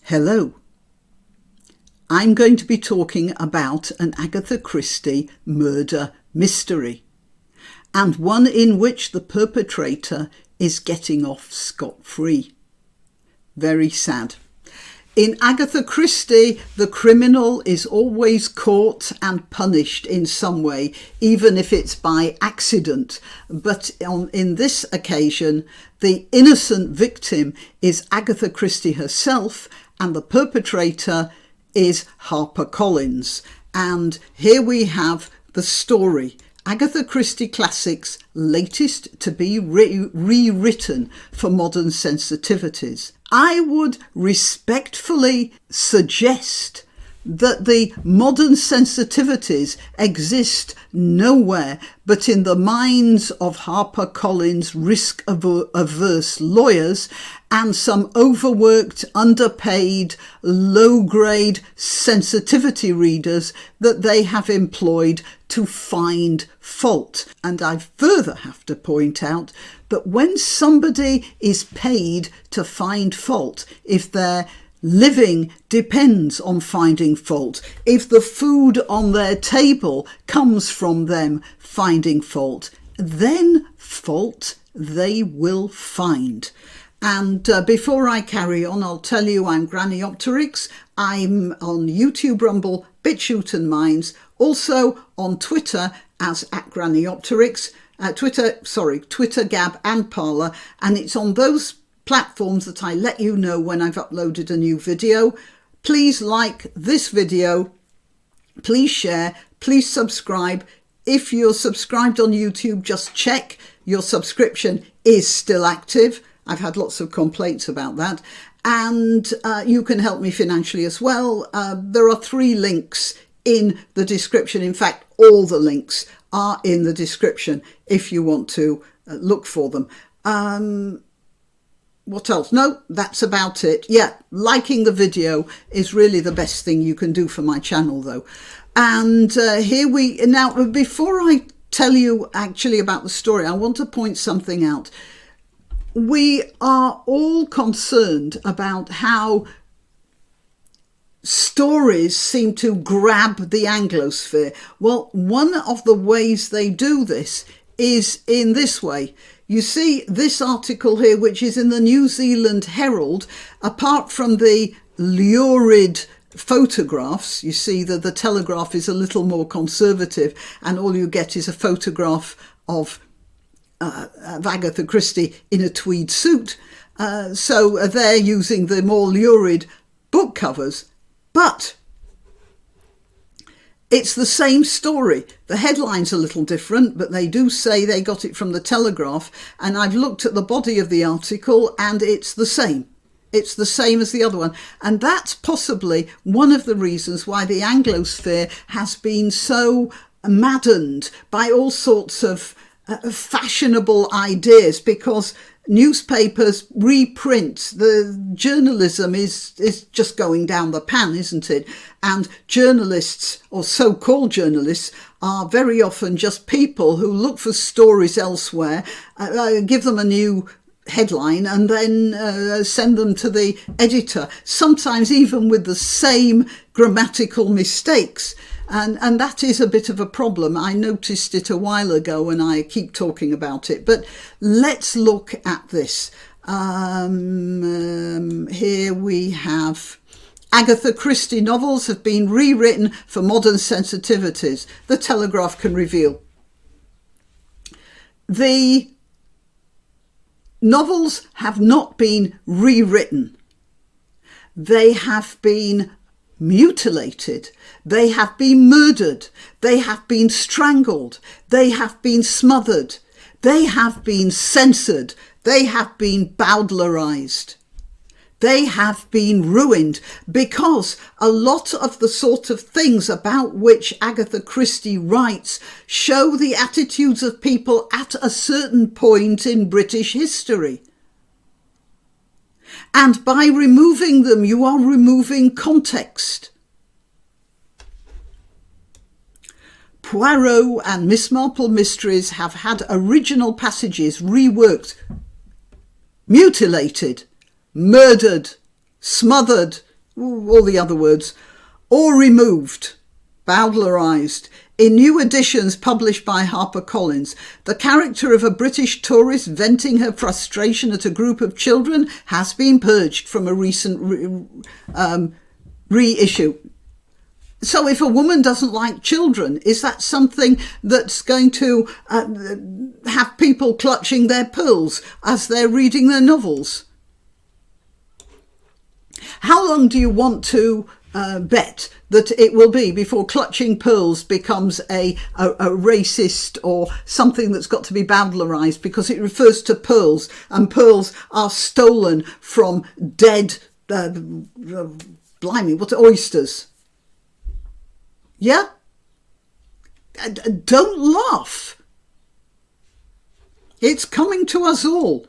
Hello. I'm going to be talking about an Agatha Christie murder mystery, and one in which the perpetrator is getting off scot-free. Very sad. In Agatha Christie, the criminal is always caught and punished in some way, even if it's by accident. But in this occasion, the innocent victim is Agatha Christie herself, and the perpetrator is HarperCollins. And here we have the story. Agatha Christie Classics, latest to be rewritten for modern sensitivities. I would respectfully suggest that the modern sensitivities exist nowhere but in the minds of HarperCollins risk-averse lawyers and some overworked, underpaid, low-grade sensitivity readers that they have employed to find fault. And I further have to point out that when somebody is paid to find fault, if their living depends on finding fault, if the food on their table comes from them finding fault, then fault they will find. And before I carry on, I'll tell you I'm Granniopteryx. I'm on YouTube, Rumble, BitChute and Minds, also on Twitter as @Granniopteryx, Twitter, Gab and Parler, and it's on those platforms that I let you know when I've uploaded a new video. Please like this video, please share, please subscribe. If you're subscribed on YouTube, just check your subscription is still active. I've had lots of complaints about that. And you can help me financially as well. There are 3 links in the description. In fact, all the links are in the description if you want to look for them. What else? No, that's about it. Yeah, liking the video is really the best thing you can do for my channel though. And now, before I tell you actually about the story, I want to point something out. We are all concerned about how stories seem to grab the Anglosphere. Well, one of the ways they do this is in this way. You see this article here, which is in the New Zealand Herald, apart from the lurid photographs, you see that the Telegraph is a little more conservative and all you get is a photograph of Agatha Christie in a tweed suit. So they're using the more lurid book covers, but it's the same story. The headline's a little different, but they do say they got it from the Telegraph, and I've looked at the body of the article and it's the same. It's the same as the other one. And that's possibly one of the reasons why the Anglosphere has been so maddened by all sorts of fashionable ideas, because newspapers reprint. The journalism is just going down the pan, isn't it? And journalists, or so-called journalists, are very often just people who look for stories elsewhere, give them a new headline and then send them to the editor, sometimes even with the same grammatical mistakes. And that is a bit of a problem. I noticed it a while ago and I keep talking about it. But let's look at this. Here we have Agatha Christie novels have been rewritten for modern sensitivities. The Telegraph can reveal. The novels have not been rewritten. They have been mutilated, they have been murdered, they have been strangled, they have been smothered, they have been censored, they have been bowdlerized, they have been ruined, because a lot of the sort of things about which Agatha Christie writes show the attitudes of people at a certain point in British history. And by removing them, you are removing context. Poirot and Miss Marple mysteries have had original passages reworked, mutilated, murdered, smothered, all the other words, or removed, Bowdlerised. In new editions published by HarperCollins, the character of a British tourist venting her frustration at a group of children has been purged from a recent reissue. So if a woman doesn't like children, is that something that's going to have people clutching their pearls as they're reading their novels? How long do you want to bet that it will be before clutching pearls becomes a racist or something that's got to be Bowdlerised because it refers to pearls, and pearls are stolen from dead, oysters? Yeah? Don't laugh. It's coming to us all.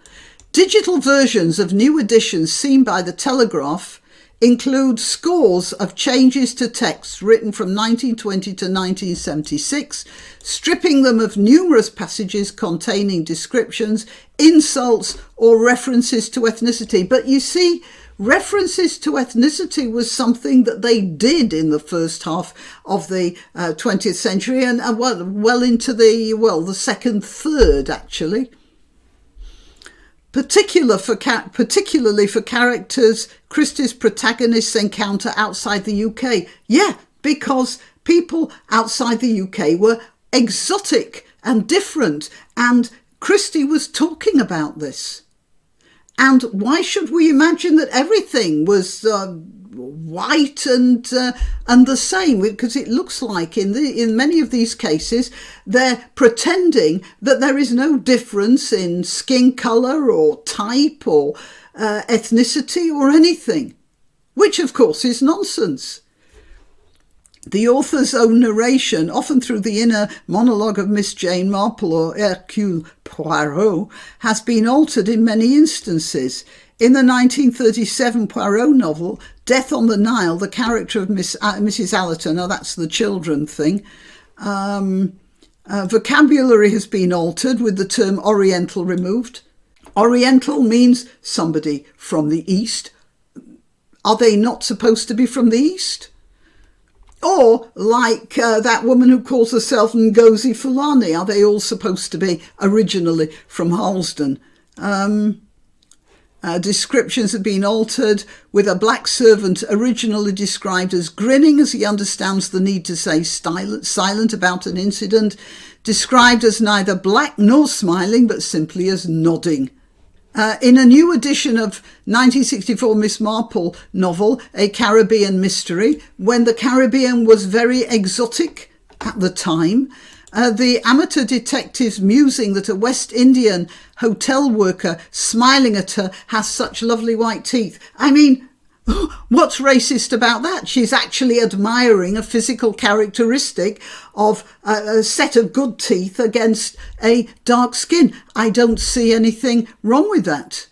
Digital versions of new editions seen by the Telegraph include scores of changes to texts written from 1920 to 1976, stripping them of numerous passages containing descriptions, insults, or references to ethnicity. But you see, references to ethnicity was something that they did in the first half of the 20th century and well into the second third, actually. Particularly for characters Christie's protagonists encounter outside the UK. Yeah, because people outside the UK were exotic and different, and Christie was talking about this. And why should we imagine that everything was white and the same? Because it looks like in many of these cases they're pretending that there is no difference in skin colour or type or ethnicity or anything, which of course is nonsense. The author's own narration, often through the inner monologue of Miss Jane Marple or Hercule Poirot, has been altered in many instances. In the 1937 Poirot novel, Death on the Nile, the character of Mrs. Allerton, now that's the children thing, vocabulary has been altered with the term Oriental removed. Oriental means somebody from the East. Are they not supposed to be from the East? Or like that woman who calls herself Ngozi Fulani, are they all supposed to be originally from Harlesden? Descriptions have been altered, with a black servant originally described as grinning as he understands the need to stay silent about an incident, described as neither black nor smiling but simply as nodding. In a new edition of 1964 Miss Marple novel, A Caribbean Mystery, when the Caribbean was very exotic at the time, the amateur detective's musing that a West Indian hotel worker smiling at her has such lovely white teeth. I mean, what's racist about that? She's actually admiring a physical characteristic of a set of good teeth against a dark skin. I don't see anything wrong with that.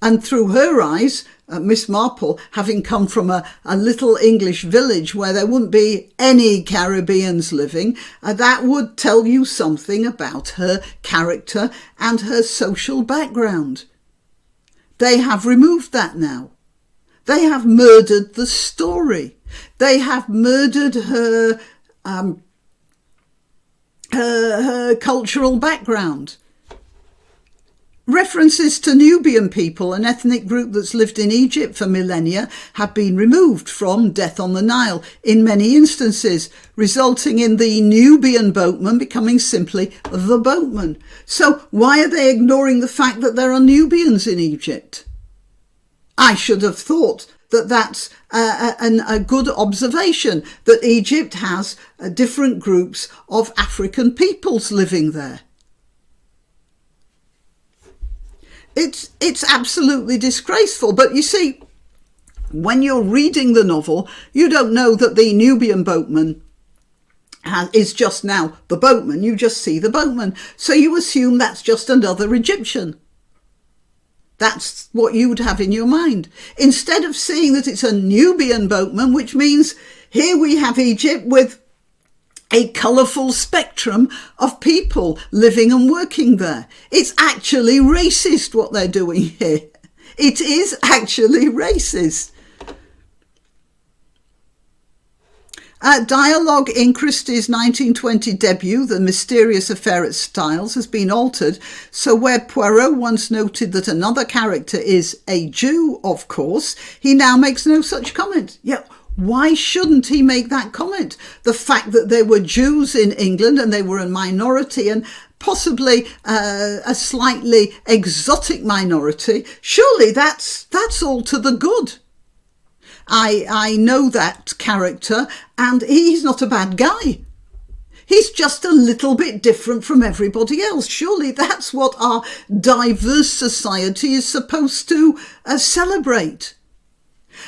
And through her eyes, Miss Marple, having come from a little English village where there wouldn't be any Caribbeans living, that would tell you something about her character and her social background. They have removed that now. They have murdered the story. They have murdered her cultural background. References to Nubian people, an ethnic group that's lived in Egypt for millennia, have been removed from Death on the Nile in many instances, resulting in the Nubian boatman becoming simply the boatman. So why are they ignoring the fact that there are Nubians in Egypt? I should have thought that that's a good observation, that Egypt has different groups of African peoples living there. It's absolutely disgraceful. But you see, when you're reading the novel, you don't know that the Nubian boatman is just now the boatman. You just see the boatman. So you assume that's just another Egyptian. That's what you would have in your mind. Instead of seeing that it's a Nubian boatman, which means here we have Egypt with a colourful spectrum of people living and working there. It's actually racist what they're doing here. It is actually racist. Dialogue in Christie's 1920 debut, The Mysterious Affair at Styles, has been altered, so where Poirot once noted that another character is a Jew, of course, he now makes no such comment. Yeah, why shouldn't he make that comment? The fact that there were Jews in England and they were a minority, and possibly a slightly exotic minority, surely that's all to the good. I know that character, and he's not a bad guy. He's just a little bit different from everybody else. Surely that's what our diverse society is supposed to celebrate.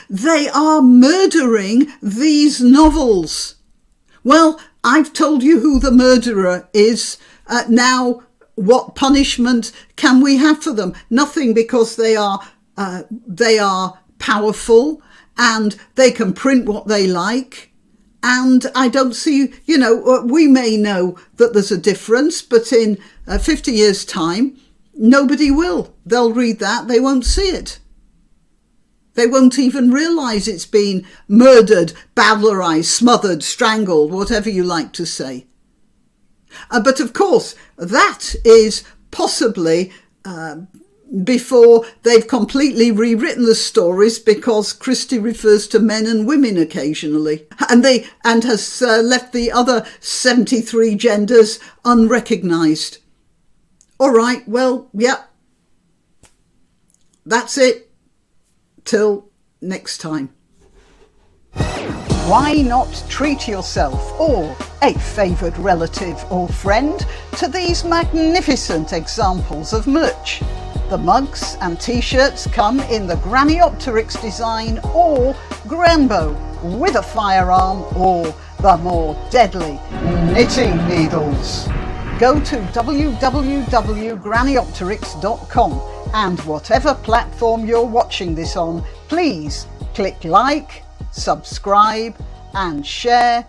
They are murdering these novels. Well, I've told you who the murderer is. Now, what punishment can we have for them? Nothing, because they are powerful and they can print what they like. And I don't see, we may know that there's a difference, but in 50 years' time, nobody will. They'll read that, they won't see it. They won't even realise it's been murdered, bowdlerised, smothered, strangled, whatever you like to say. But of course, that is possibly before they've completely rewritten the stories, because Christie refers to men and women occasionally, and has left the other 73 genders unrecognised. All right, well, yeah, that's it. Till next time. Why not treat yourself or a favoured relative or friend to these magnificent examples of merch? The mugs and t-shirts come in the granniopteryx design or Granbo with a firearm or the more deadly knitting needles. Go to www.granniopteryx.com and whatever platform you're watching this on, please click like, subscribe and share.